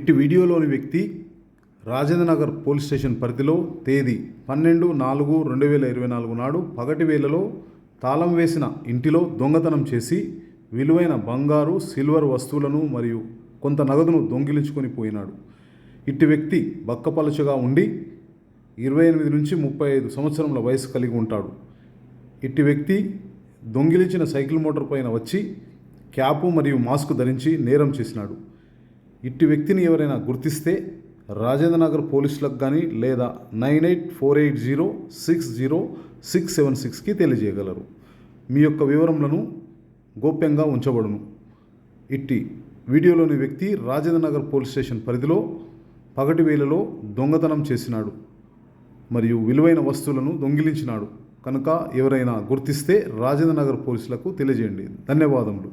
ఇట్టి వీడియోలోని వ్యక్తి రాజేంద్రనగర్ పోలీస్ స్టేషన్ పరిధిలో తేదీ 12/4/2024 నాడు పగటి వేళలో తాళం వేసిన ఇంటిలో దొంగతనం చేసి విలువైన బంగారు సిల్వర్ వస్తువులను మరియు కొంత నగదును దొంగిలించుకొని పోయినాడు. ఇట్టి వ్యక్తి బక్కపలుచగా ఉండి 28 నుంచి 35 సంవత్సరముల వయసు కలిగి ఉంటాడు. ఇట్టి వ్యక్తి దొంగిలించిన సైకిల్ మోటార్ పైన వచ్చి క్యాపు మరియు మాస్క్ ధరించి నేరం చేసినాడు. ఇట్టి వ్యక్తిని ఎవరైనా గుర్తిస్తే రాజేంద్రనగర్ పోలీసులకు కానీ లేదా 9848060676కి తెలియజేయగలరు. మీ యొక్క వివరములను గోప్యంగా ఉంచబడును. ఇట్టి వీడియోలోని వ్యక్తి రాజేంద్రనగర్ పోలీస్ స్టేషన్ పరిధిలో పగటి వేళలో దొంగతనం చేసినాడు మరియు విలువైన వస్తువులను దొంగిలించినాడు కనుక ఎవరైనా గుర్తిస్తే రాజేంద్రనగర్ పోలీసులకు తెలియజేయండి. ధన్యవాదములు.